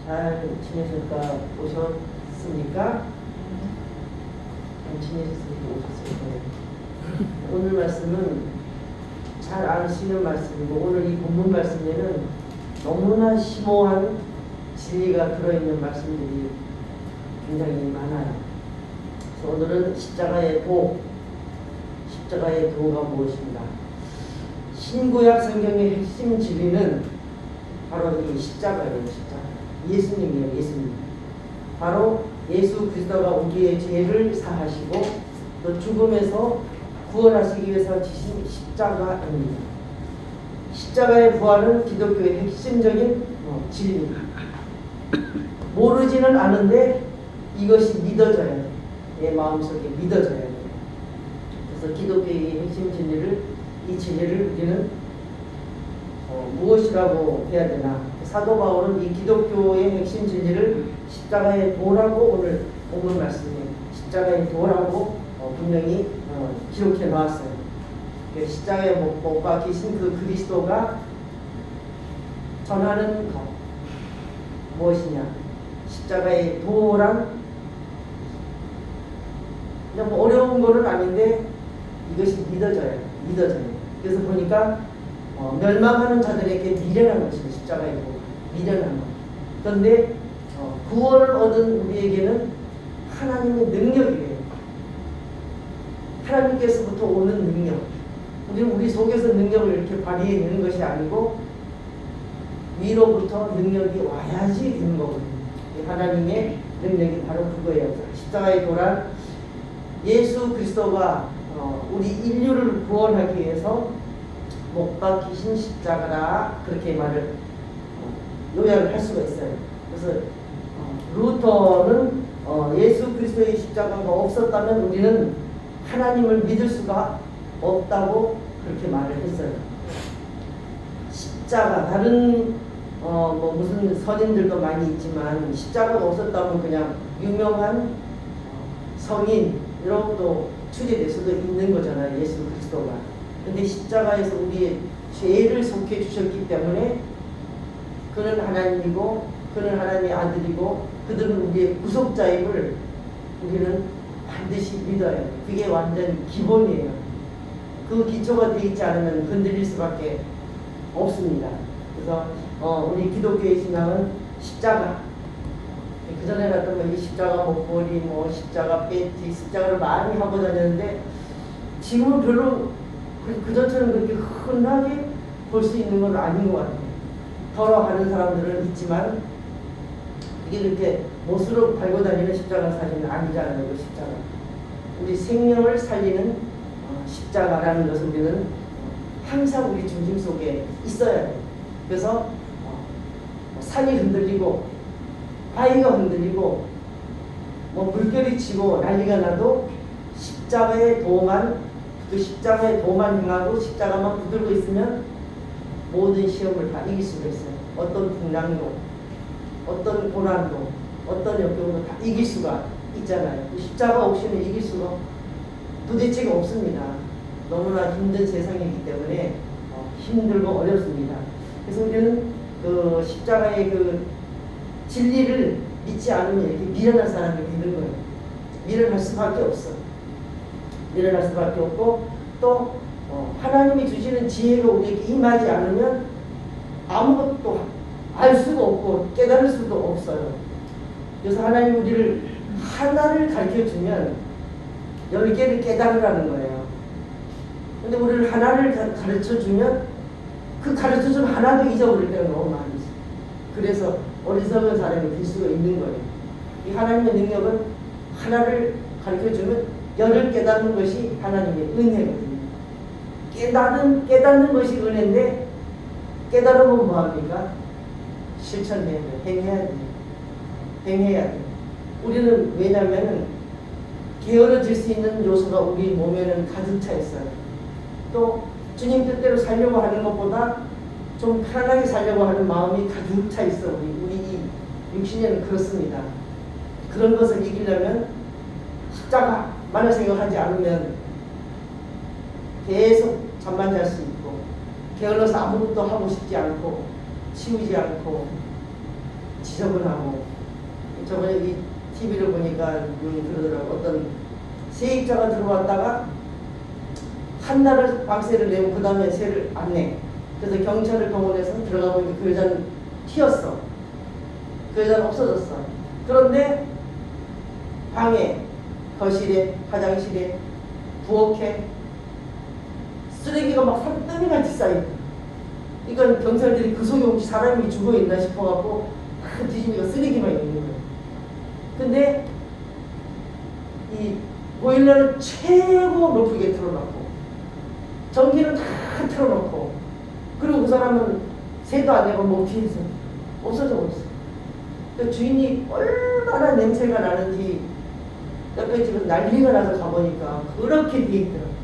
잘 지내셨다 오셨습니까? 잘 지내셨으니까 오셨을 거예요. 오늘 말씀은 잘 아시는 말씀이고, 오늘 이 본문 말씀에는 너무나 심오한 진리가 들어있는 말씀들이 굉장히 많아요. 그래서 오늘은 십자가의 도가 무엇인가? 신구약 성경의 핵심 진리는 바로 이 십자가예요. 십자가. 예수님이에요. 예수님. 바로 예수 그리스도가 우리의 죄를 사하시고 또 죽음에서 구원하시기 위해서 지신 십자가입니다. 십자가의 부활은 기독교의 핵심적인 진리입니다. 모르지는 않은데 이것이 믿어져야 돼요. 내 마음속에 믿어져야 돼요. 그래서 기독교의 핵심 진리를, 이 진리를 우리는 무엇이라고 해야 되나? 사도 바울은 이 기독교의 핵심 진리를 십자가의 도라고 오늘 본문 말씀에 십자가의 도라고 분명히 기록해 놨어요. 십자가에 못 박히신 그 그리스도가 전하는 것 무엇이냐? 십자가의 도란 그냥 뭐 어려운 거는 아닌데 이것이 믿어져요. 그래서 보니까 멸망하는 자들에게 미련한 것이죠. 십자가의 도가 미련한 것. 그런데 구원을 얻은 우리에게는 하나님의 능력이래요. 하나님께서부터 오는 능력. 우리 속에서 능력을 이렇게 발휘해내는 것이 아니고 위로부터 능력이 와야지 되는 거거든요. 하나님의 능력이 바로 그거예요. 십자가의 도란 예수 그리스도가 우리 인류를 구원하기 위해서 못 박히신 십자가라, 그렇게 말을 요약을 할 수가 있어요. 그래서 루터는 예수 그리스도의 십자가가 없었다면 우리는 하나님을 믿을 수가 없다고 그렇게 말을 했어요. 십자가, 다른 무슨 선인들도 많이 있지만 십자가가 없었다면 그냥 유명한 성인 이런 것도 추대될 수도 있는 거잖아요. 예수 그리스도가. 근데 십자가에서 우리의 죄를 속해 주셨기 때문에 그는 하나님이고 그는 하나님의 아들이고 그들은 우리의 구속자임을 우리는 반드시 믿어야 해요. 그게 완전 기본이에요. 그 기초가 되어 있지 않으면 건드릴 수밖에 없습니다. 그래서 우리 기독교의 신앙은 십자가, 그전에 같은 이 십자가 목걸이, 십자가 배지, 십자가를 많이 하고 다녔는데 지금은 별로 그전처럼 그렇게 흔하게 볼 수 있는 건 아닌 것 같아요. 더러 하는 사람들은 있지만 이게 그렇게 못으로 달고 다니는 십자가 사진은 아니잖아요. 그 십자가. 우리 생명을 살리는 십자가라는 것을 우리는 항상 우리 중심 속에 있어야 돼요. 그래서 산이 흔들리고 바위가 흔들리고 물결이 치고 난리가 나도 십자가의 도만, 그 십자가의 도만 행하고 십자가만 붙들고 있으면 모든 시험을 다 이길 수가 있어요. 어떤 풍랑도, 어떤 고난도, 어떤 역경도 다 이길 수가 있잖아요. 십자가 없이는 이길 수가 도대체가 없습니다. 너무나 힘든 세상이기 때문에 힘들고 어렵습니다. 그래서 우리는 그 십자가의 그 진리를 믿지 않으면 이렇게 미련한 사람이 되는 거예요. 미련할 수밖에 없어. 일어날 수밖에 없고, 또 하나님이 주시는 지혜가 우리에게 임하지 않으면 아무것도 알 수가 없고 깨달을 수도 없어요. 그래서 하나님 우리를 하나를 가르쳐주면 10개를 깨달으라는 거예요. 근데 우리를 하나를 가르쳐주면 그 가르쳐준 하나도 잊어버릴 때가 너무 많이 있어요. 그래서 어리석은 사람이 될 수가 있는 거예요. 이 하나님의 능력은 하나를 가르쳐주면 열을 깨닫는 것이 하나님의 은혜거든요. 깨닫는 것이 은혜인데 깨달으면 뭐합니까? 실천해야 돼요. 행해야 돼요. 우리는 왜냐하면 게으러질 수 있는 요소가 우리 몸에는 가득 차 있어요. 또 주님 뜻대로 살려고 하는 것보다 좀 편안하게 살려고 하는 마음이 가득 차 있어. 우리 이 육신에는 그렇습니다. 그런 것을 이기려면 십자가만을 생각하지 않으면 계속 잠만 잘 수 있고 게을러서 아무것도 하고 싶지 않고 치우지 않고 지저분하고. 저번에 이 TV를 보니까 그러더라고. 어떤 세입자가 들어왔다가 한 달을 방세를 내고 그 다음에 세를 안 내. 그래서 경찰을 동원해서 들어가 보니까 그 여자는 튀었어. 그 여자는 없어졌어. 그런데 방에, 거실에, 화장실에, 부엌에 쓰레기가 막 산더미같이 쌓여있다. 이건 경찰들이 그 속에 혹시 사람이 죽어있나 싶어갖고 다 뒤지니까 쓰레기만 있는 거예요. 근데 이 보일러를 최고 높게 틀어놓고 전기를 다 틀어놓고 그리고 그 사람은 새도 안 내고 뭐 뒤에서 없어져 버렸어. 그 주인이 얼마나 냄새가 나는지 옆에 집에서 난리가 나서 가보니까 그렇게 돼 있더라고요.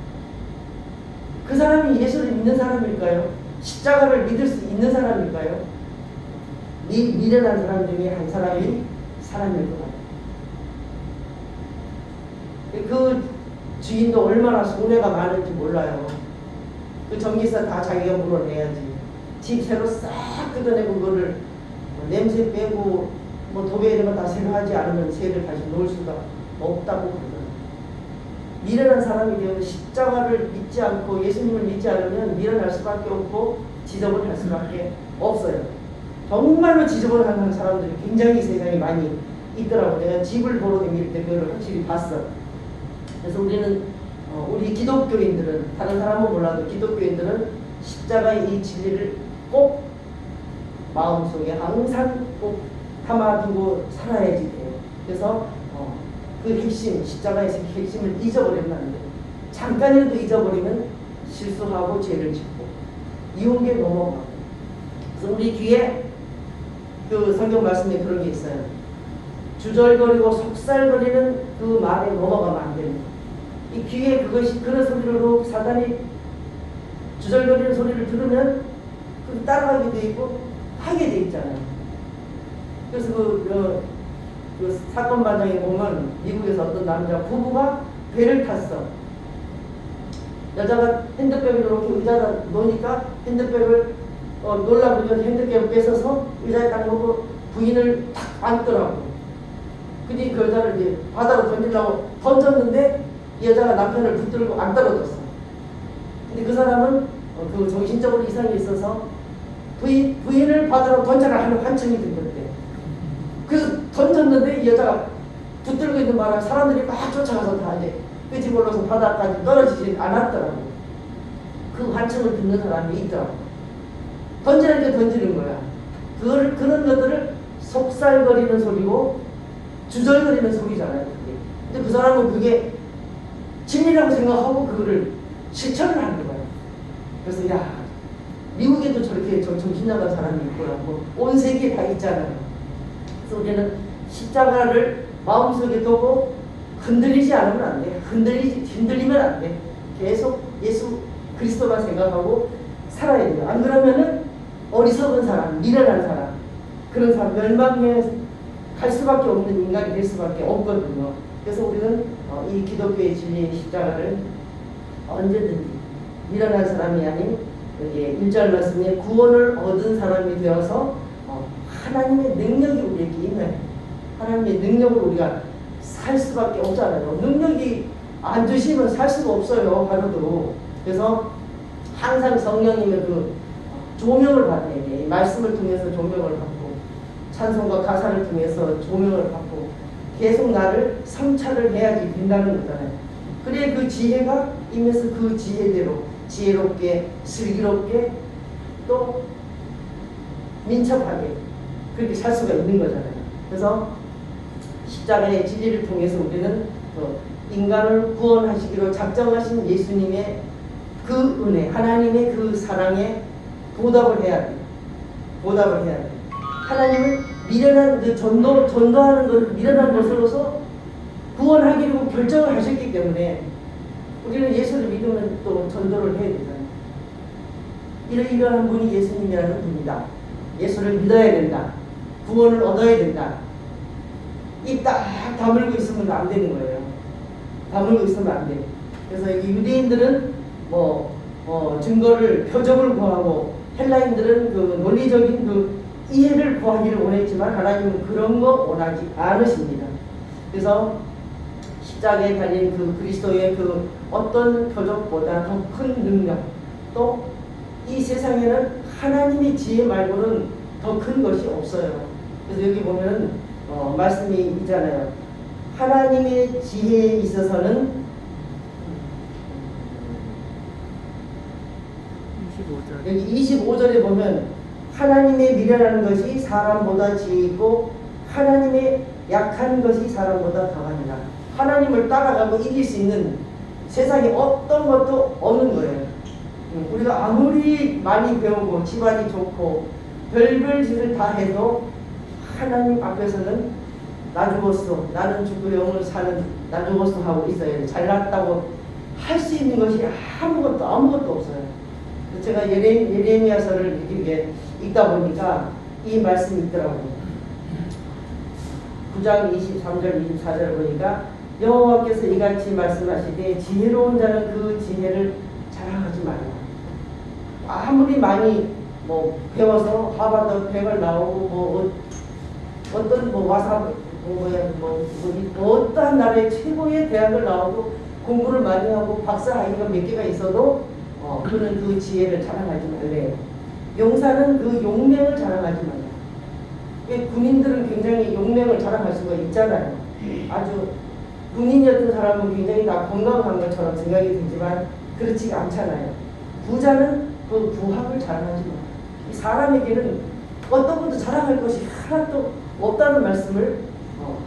그 사람이 예수를 믿는 사람일까요? 십자가를 믿을 수 있는 사람일까요? 미련한 사람 중에 한 사람이 사람일 것 같아요. 그 주인도 얼마나 손해가 많은지 몰라요. 그 전기세 다 자기가 물어내야지. 집 새로 싹 뜯어내고 그거를 냄새 빼고 뭐 도배 이런 거 다 새로 하지 않으면 새를 다시 놓을 수가 없다고 그러더라고요. 미련한 사람이 되어서 십자가를 믿지 않고 예수님을 믿지 않으면 미련할 수밖에 없고 지저분할 수밖에 없어요. 정말로 지저분한 사람들이 굉장히 세상에 많이 있더라고요. 내가 집을 보러 다닐 때 그걸 확실히 봤어. 그래서 우리는 우리 기독교인들은 다른 사람은 몰라도 기독교인들은 십자가의 이 진리를 꼭 마음속에 항상 꼭 담아두고 살아야지 돼요. 그래서 그 핵심, 십자가의 핵심을 잊어버리면 안 돼요. 잠깐이라도 잊어버리면 실수하고 죄를 짓고 이혼계 넘어가고. 그래서 우리 뒤에 그 성경 말씀에 그런 게 있어요. 주절거리고 속살거리는 그 말에 넘어가면 안 됩니다. 이 귀에 그것이 그런 소리로 사단이 주절거리는 소리를 들으면 그 따라가게 돼 있고 하게 돼 있잖아요. 그래서 그 사건 반장에 보면 미국에서 어떤 남자 부부가 배를 탔어. 여자가 핸드백을 이렇게 의자에다 놓으니까 핸드백을 놀라고 핸드백을 뺏어서 의자에 딱 놓고 부인을 탁 안더라고. 그니 그 여자를 이제 바다로 던지려고 던졌는데 이 여자가 남편을 붙들고 안 떨어졌어. 근데 그 사람은 그 정신적으로 이상이 있어서 부인을 바다로 던져라 하는 환청이 들렸대. 그래서 던졌는데 이 여자가 붙들고 있는 바람에 사람들이 막 쫓아가서 다 이제 끄집 올라서 바다까지 떨어지지 않았더라고. 그 환청을 듣는 사람이 있더라고. 던지는 게 던지는 거야. 그런 것들을 속살거리는 소리고 주절거리는 소리잖아요. 그게. 근데 그 사람은 그게 진리라고 생각하고 그거를 실천을 하는 거예요. 그래서 야, 미국에도 저렇게 정신 나간 사람이 있구나. 온 세계에 다 있잖아요. 그래서 우리는 십자가를 마음속에 두고 흔들리지 않으면 안 돼. 흔들리면 안 돼. 계속 예수 그리스도만 생각하고 살아야 돼요. 안 그러면은 어리석은 사람, 미련한 사람, 그런 사람 멸망에 갈 수밖에 없는 인간이 될 수밖에 없거든요. 그래서 우리는 이 기독교의 진리의 십자가를 언제든지 미련한 사람이 아닌 1절 말씀에 구원을 얻은 사람이 되어서 하나님의 능력이 우리에게 있나요? 하나님의 능력으로 우리가 살 수밖에 없잖아요. 능력이 안 주시면 살 수가 없어요. 하루도. 그래서 항상 성령님의 그 조명을 받아야 돼. 말씀을 통해서 조명을 받고 찬송과 가사를 통해서 조명을 받고 계속 나를 성찰을 해야지 된다는 거잖아요. 그래 그 지혜가 임해서 그 지혜대로 지혜롭게 슬기롭게 또 민첩하게 그렇게 살 수가 있는 거잖아요. 그래서 십자가의 진리를 통해서 우리는 인간을 구원하시기로 작정하신 예수님의 그 은혜, 하나님의 그 사랑에 보답을 해야 돼요. 보답을 해야 돼요. 하나님은 미련한 그 전도하는 것을 미련한 것으로서 구원하기로 결정을 하셨기 때문에 우리는 예수를 믿으면 또 전도를 해야 되잖아요. 이러한 분이 예수님이라는 분이다. 예수를 믿어야 된다. 구원을 얻어야 된다. 입 딱 다물고 있으면 안 되는 거예요. 다물고 있으면 안 돼. 그래서 이 유대인들은 증거를 표적을 구하고 헬라인들은 그 논리적인 그 이해를 구하기를 원했지만 하나님은 그런 거 원하지 않으십니다. 그래서 십자가에 달린 그 그리스도의 그 어떤 표적보다 더 큰 능력, 또 이 세상에는 하나님의 지혜 말고는 더 큰 것이 없어요. 그래서 여기 보면 말씀이 있잖아요. 하나님의 지혜에 있어서는 25절. 여기 25절에 보면 하나님의 미련한 것이 사람보다 지혜 있고 하나님의 약한 것이 사람보다 더하니라. 하나님을 따라가고 이길 수 있는 세상에 어떤 것도 없는 거예요. 우리가 아무리 많이 배우고 집안이 좋고 별별 짓을 다 해도 하나님 앞에서는 나 죽었어, 나는 죽고 영을 사는 나 죽었어 하고 있어야 돼. 잘났다고 할 수 있는 것이 아무것도 없어요. 제가 예레미야서를 이렇게 읽다 보니까 이 말씀이 있더라고요. 9장 23절 24절을 보니까 여호와께서 이같이 말씀하시되 지혜로운 자는 그 지혜를 자랑하지 말라. 아무리 많이 배워서 하버드 100을 나오고 어떤 어떠한 나라의 최고의 대학을 나오고 공부를 많이 하고 박사 학위가 몇 개가 있어도 그는 그 지혜를 자랑하지 말래요. 용사는 그 용맹을 자랑하지 말래요. 군인들은 굉장히 용맹을 자랑할 수가 있잖아요. 아주 군인이었던 사람은 굉장히 다 건강한 것처럼 생각이 들지만 그렇지가 않잖아요. 부자는 그 부학을 자랑하지 말아요. 이 사람에게는 어떤 것도 자랑할 것이 하나도 없다는 말씀을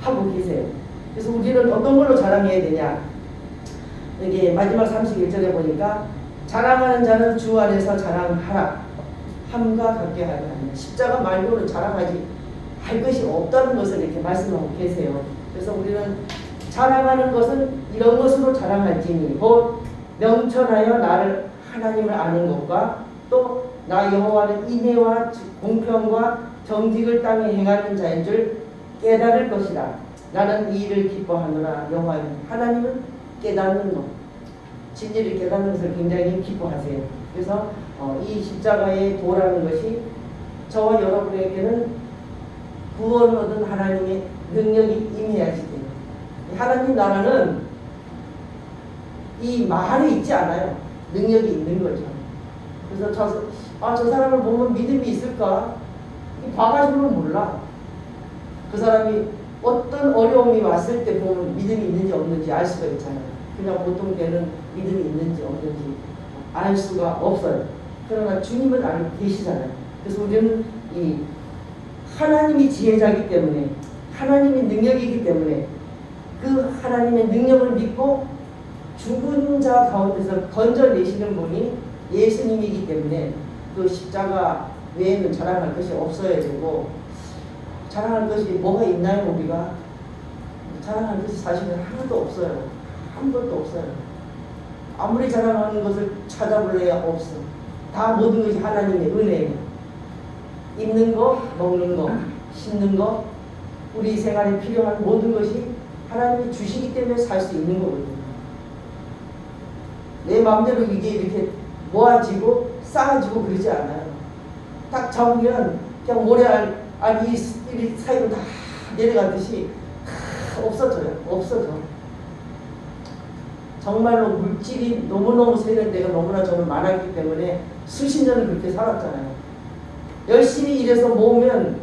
하고 계세요. 그래서 우리는 어떤 걸로 자랑해야 되냐? 여기 마지막 31절에 보니까 자랑하는 자는 주 안에서 자랑하라. 함과 같게 하라. 십자가 말고는 자랑하지 할 것이 없다는 것을 이렇게 말씀하고 계세요. 그래서 우리는 자랑하는 것은 이런 것으로 자랑할지니 곧 명철하여 나를 하나님을 아는 것과 또 나 여호와는 인애와 공평과 정직을 땅에 행하는 자인 줄 깨달을 것이라. 나는 이 일을 기뻐하노라. 여호와는 하나님은 깨닫는 것, 진리를 깨닫는 것을 굉장히 기뻐하세요. 그래서 이 십자가의 도라는 것이 저와 여러분에게는 구원 얻은 하나님의 능력이 임해야지 돼요. 하나님 나라는 이 말이 있지 않아요. 능력이 있는 거죠. 그래서 저 사람을 보면 믿음이 있을까? 봐가지고는 몰라. 그 사람이 어떤 어려움이 왔을 때 보면 믿음이 있는지 없는지 알 수가 있잖아요. 그냥 보통 때는 믿음이 있는지 없는지 알 수가 없어요. 그러나 주님은 알고 계시잖아요. 그래서 우리는 이 하나님이 지혜자이기 때문에 하나님의 능력이기 때문에 그 하나님의 능력을 믿고 죽은 자 가운데서 건져내시는 분이 예수님이기 때문에 그 십자가 외에는 자랑할 것이 없어야 되고, 자랑할 것이 뭐가 있나요? 우리가 자랑할 것이 사실은 하나도 없어요. 아무것도 없어요. 아무리 자랑하는 것을 찾아볼래야 없어. 다 모든 것이 하나님의 은혜예요. 입는 거, 먹는 거, 씻는 거, 우리 생활에 필요한 모든 것이 하나님이 주시기 때문에 살 수 있는 거거든요. 내 마음대로 이게 이렇게 모아지고 쌓아지고 그러지 않아요. 딱 잡으면 그냥 모래알 이 사이로 다 내려가듯이 없어져요. 없어져. 정말로 물질이 너무너무 새는 데가 너무나 저는 많았기 때문에 수십 년을 그렇게 살았잖아요. 열심히 일해서 모으면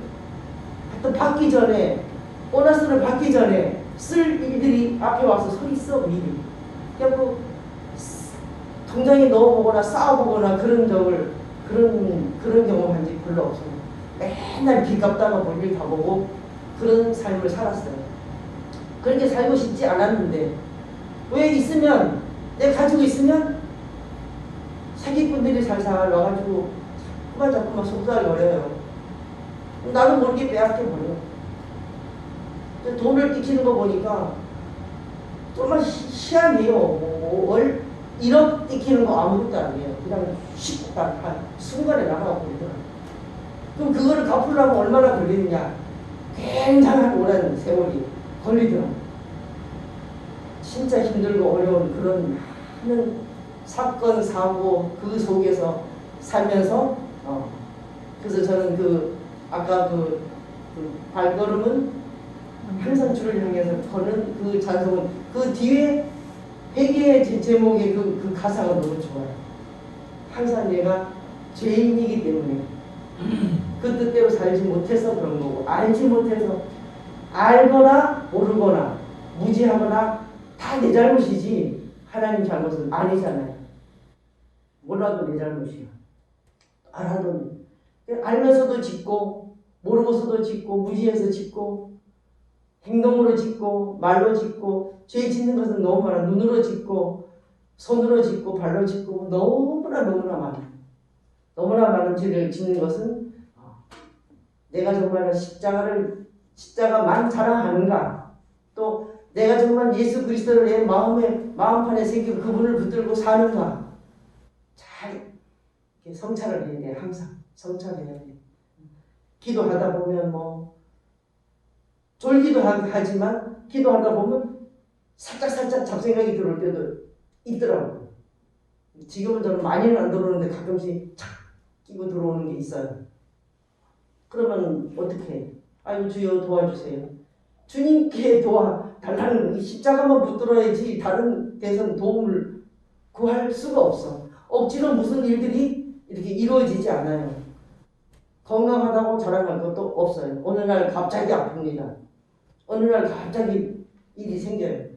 하여튼 받기 전에, 보너스를 받기 전에 쓸 일들이 앞에 와서 서 있어 미리. 그냥 뭐 통장에 넣어보거나 쌓아보거나 그런 경험한 적이 별로 없어요. 맨날 빚 갚다가 볼일 다 보고 그런 삶을 살았어요. 그렇게 살고 싶지 않았는데 왜 있으면, 내가 가지고 있으면 사기꾼들이 살살 와가지고 그만 자꾸 막 속삭여요. 나도 모르게 빼앗겨버려. 돈을 띠키는 거 보니까 정말 희한해요. 1억 띠키는 거 아무것도 아니에요. 그냥 쉽고 한 순간에 나가고 그러더라고요. 그럼 그거를 갚으려면 얼마나 걸리느냐. 굉장한 오랜 세월이 걸리더라고요. 진짜 힘들고 어려운 그런 많은 사건, 사고 그 속에서 살면서 그래서 저는 그 아까 그 발걸음은 항상 주를 향해서 거는 그 찬송은 그 뒤에 회개의 제목의 그 가사가 너무 좋아요. 항상 내가 죄인이기 때문에 그 뜻대로 살지 못해서 그런 거고, 알지 못해서, 알거나 모르거나 무지하거나 다 내 잘못이지 하나님 잘못은 아니잖아요. 몰라도 내 잘못이야. 알아도, 알면서도 짓고 모르고서도 짓고 무지해서 짓고 행동으로 짓고 말로 짓고, 죄 짓는 것은 너무 많아. 눈으로 짓고 손으로 짓고 발로 짓고 너무나 너무나 많은 죄를 짓는 것은 내가 정말 십자가만 자랑하는가, 또 내가 정말 예수 그리스도를 내 마음판에 새기고 그분을 붙들고 사는가, 잘 성찰을 해야 돼. 항상 성찰해야 돼. 기도하다 보면 졸기도 하지만 기도하다 보면 살짝 잡생각이 들어올 때도 있더라고요. 지금은 저는 많이는 안 들어오는데 가끔씩 착 끼고 들어오는 게 있어요. 그러면 어떻게 해요? 아이고 주여 도와주세요. 주님께 도와달라는 거예요. 십자가만 붙들어야지 다른 데서는 도움을 구할 수가 없어. 억지로 무슨 일들이 이렇게 이루어지지 않아요. 건강하다고 자랑할 것도 없어요. 어느 날 갑자기 아픕니다. 어느 날 갑자기 일이 생겨요.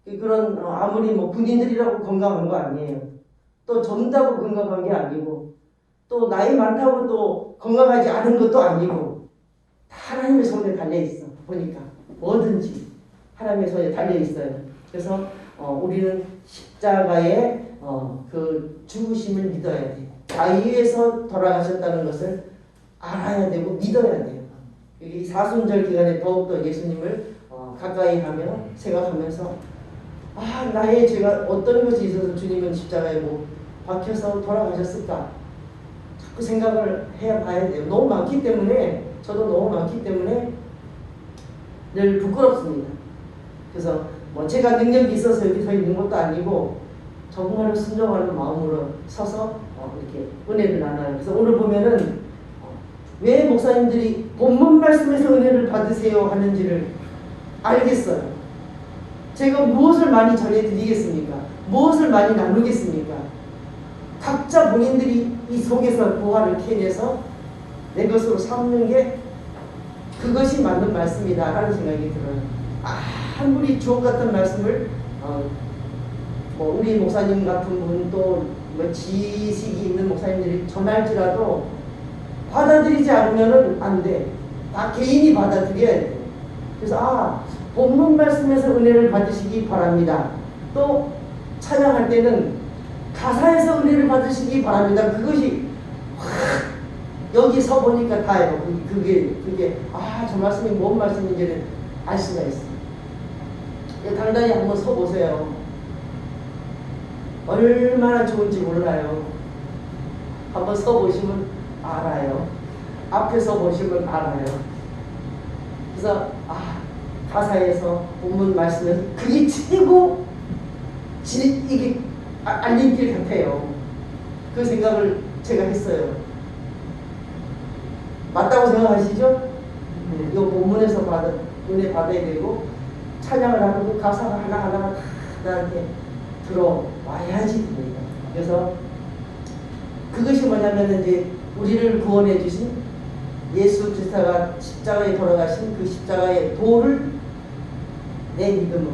그런 아무리 군인들이라고 건강한 거 아니에요. 또 젊다고 건강한 게 아니고, 또 나이 많다고 또 건강하지 않은 것도 아니고, 다 하나님의 손에 달려 있어. 보니까 뭐든지 하나님의 손에 달려 있어요. 그래서 우리는 십자가의 그 죽으심을 믿어야 돼요. 자유에서 돌아가셨다는 것을 알아야 되고 믿어야 돼요. 이 사순절 기간에 더욱더 예수님을 가까이 하며 생각하면서, 나의 죄가 어떤 것이 있어서 주님은 십자가에 박혀서 돌아가셨을까? 자꾸 생각을 해봐야 돼요. 너무 많기 때문에, 저도 너무 많기 때문에 늘 부끄럽습니다. 그래서 제가 능력이 있어서 여기 서 있는 것도 아니고 정말로 순종하는 마음으로 서서 이렇게 은혜를 나눠요. 그래서 오늘 보면은 왜 목사님들이 본문 말씀에서 은혜를 받으세요 하는지를 알겠어요. 제가 무엇을 많이 전해드리겠습니까? 무엇을 많이 나누겠습니까? 각자 본인들이 이 속에서 보화를 캐내서 내 것으로 삼는 게 그것이 맞는 말씀이다 라는 생각이 들어요. 아무리 주옥 같은 말씀을 우리 목사님 같은 분, 또 지식이 있는 목사님들이 전할지라도 받아들이지 않으면 안 돼. 다 개인이 받아들여야 돼. 그래서 본문 말씀에서 은혜를 받으시기 바랍니다. 또 찬양할 때는 가사에서 은혜를 받으시기 바랍니다. 그것이 여기 서 보니까 다예요. 그게 저 말씀이 뭔 말씀인지를 알 수가 있어. 당당히 한번 서 보세요. 얼마나 좋은지 몰라요. 한번 서 보시면 알아요. 앞에 서 보시면 알아요. 그래서 가사에서 본문 말씀에서 그게 최고 이게 알림길 같아요. 그 생각을 제가 했어요. 맞다고 생각하시죠? 이 본문에서 은혜 받아야 되고, 찬양을 하고 그 가사가 하나하나가 다 나한테 들어와야지 됩니다. 그래서 그것이 뭐냐면 이제 우리를 구원해 주신 예수 그리스도가 십자가에 돌아가신 그 십자가의 도를 내 믿음으로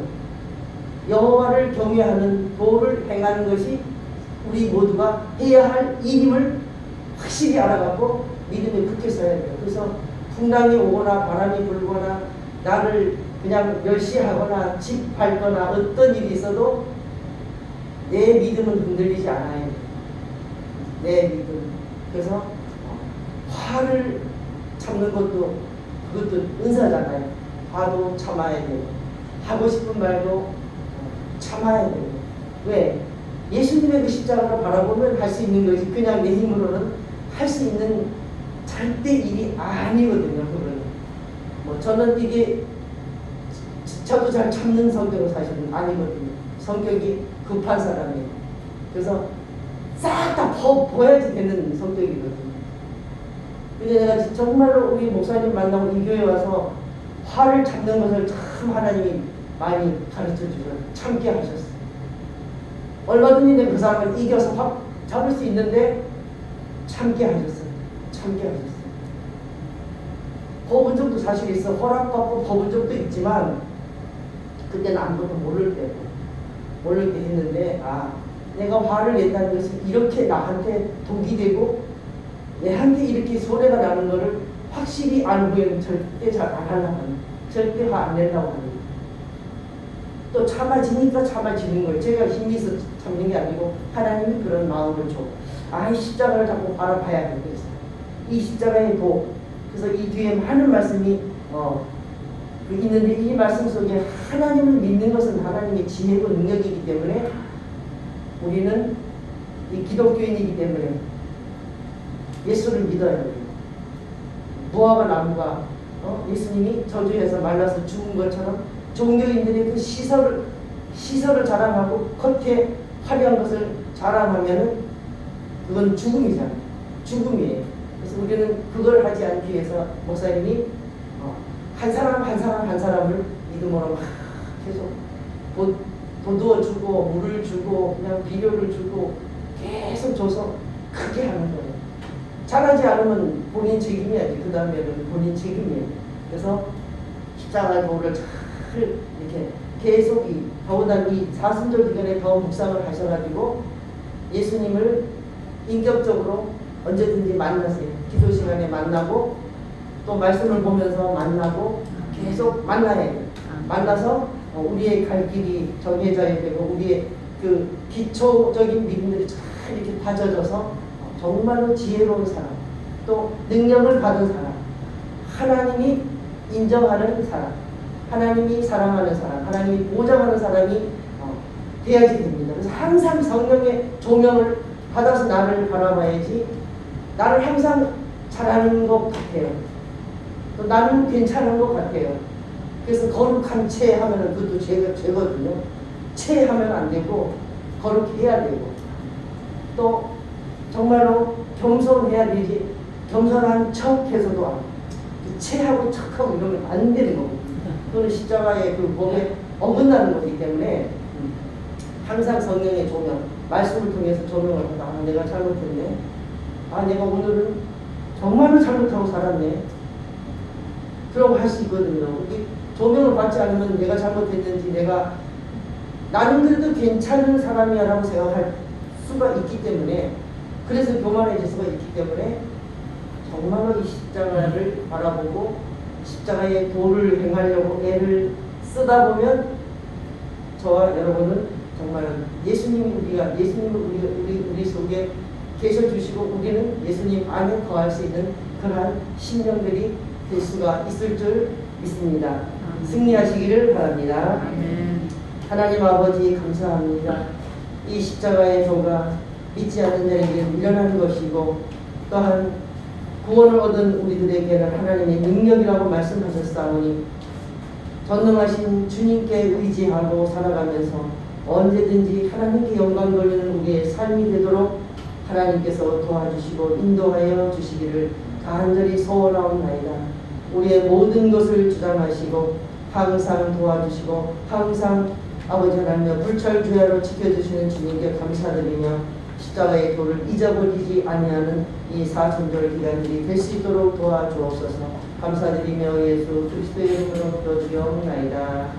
여호와를 경외하는 도를 행하는 것이 우리 모두가 해야 할 일임을 확실히 알아갖고 믿음에 굳게 서야 돼요. 그래서 풍랑이 오거나 바람이 불거나 나를 그냥 멸시하거나 집 밟거나 어떤 일이 있어도 내 믿음은 흔들리지 않아요. 내 믿음. 그래서 화를 참는 것도 그것도 은사잖아요. 화도 참아야 돼요. 하고 싶은 말도 참아야 돼요. 왜? 예수님의 그 십자가를 바라보면 할 수 있는 것이 그냥 내 힘으로는 할 수 있는 절대 일이 아니거든요. 그거는. 저는 이게 저도 잘 참는 성격은 사실은 아니거든요. 성격이 급한 사람이에요. 그래서 싹 다 보여야지 되는 성격이거든요. 근데 내가 정말로 우리 목사님 만나고 이 교회 와서 화를 잡는 것을 참 하나님이 많이 가르쳐 주셔서 참게 하셨어요. 얼마든지 내가 그 사람을 이겨서 확 잡을 수 있는데 참게 하셨어요. 참게 하셨어요. 법은 적도 사실 있어. 허락받고 법은 적도 있지만 그때는 아무것도 모를 때 했는데 내가 화를 낸다는 것이 이렇게 나한테 독이 되고 내한테 이렇게 손해가 나는 것을 확실히 알고는 절대 잘 안 하려고 합니다. 절대 화 안 내려고 합니다. 또 참아지니까 참아지는 거예요. 제가 힘이 있어 참는 게 아니고 하나님이 그런 마음을 줘. 이 십자가를 자꾸 바라봐야 되겠어. 이 십자가의 도. 그래서 이 뒤에 많은 말씀이 있는데 이 말씀 속에 하나님을 믿는 것은 하나님의 지혜고 능력이기 때문에 우리는 이 기독교인이기 때문에 예수를 믿어야 돼요. 무화과 나무가 예수님이 저주해서 말라서 죽은 것처럼 종교인들이 그 시설을 자랑하고 겉에 화려한 것을 자랑하면은 그건 죽음이잖아요. 죽음이에요. 그래서 우리는 그걸 하지 않기 위해서 목사님이 한 사람을 믿음으로 막 계속 도두어주고 물을 주고 그냥 비료를 주고 계속 줘서 크게 하는 거예요. 잘하지 않으면 본인 책임이야지. 그 다음에는 본인 책임이에요. 그래서 십자가의 도를 잘 이렇게 계속 더군다나 이 사순절 기간에 더 묵상을 하셔가지고 예수님을 인격적으로 언제든지 만나세요. 기도 시간에 만나고 또 말씀을 보면서 만나고 계속 만나야 돼요. 만나서 우리의 갈 길이 정해져야 되고 우리의 그 기초적인 믿음들이 잘 이렇게 다져져서 정말로 지혜로운 사람, 또 능력을 받은 사람, 하나님이 인정하는 사람, 하나님이 사랑하는 사람, 하나님이 보장하는 사람이 돼야지 됩니다. 그래서 항상 성령의 조명을 받아서 나를 바라봐야지. 나를 항상 잘하는 것 같아요. 또 나는 괜찮은 것 같아요. 그래서 거룩한 채 하면은 그것도 죄거든요. 채 하면 안 되고 거룩해야 되고 또 정말로 겸손해야 되지. 겸손한 척해서도 안 돼. 채하고 척하고 이러면 안 되는 거고. 그거는 십자가의 그 법에 어긋나는 거기 때문에 항상 성령의 조명, 말씀을 통해서 조명을 하다. 내가 잘못했네. 내가 오늘은 정말로 잘못하고 살았네. 그러고 할 수 있거든요. 조명을 받지 않으면 내가 잘못했는지 나는 그래도 괜찮은 사람이야 라고 생각할 수가 있기 때문에 그래서 교만해질 수가 있기 때문에 정말로 이 십자가를 바라보고 십자가의 도를 행하려고 애를 쓰다 보면 저와 여러분은 정말 예수님이 우리 속에 계셔주시고 우리는 예수님 안에 거할 수 있는 그러한 심령들이 될 수가 있을 줄 믿습니다. 승리하시기를 바랍니다. 하나님 아버지 감사합니다. 이 십자가의 도가 믿지 않는 자에게 밀려나는 것이고 또한 구원을 얻은 우리들에게는 하나님의 능력이라고 말씀하셨사오니 전능하신 주님께 의지하고 살아가면서 언제든지 하나님께 영광 돌리는 우리의 삶이 되도록 하나님께서 도와주시고 인도하여 주시기를 간절히 소원하옵나이다. 우리의 모든 것을 주장하시고 항상 도와주시고 항상 아버지 하나님의 불철주야로 지켜주시는 주님께 감사드리며 십자가의 도를 잊어버리지 아니하는 이 사순절 기간들이 될 수 있도록 도와주옵소서. 감사드리며 예수 그리스도의 이름으로 기도드리옵나이다.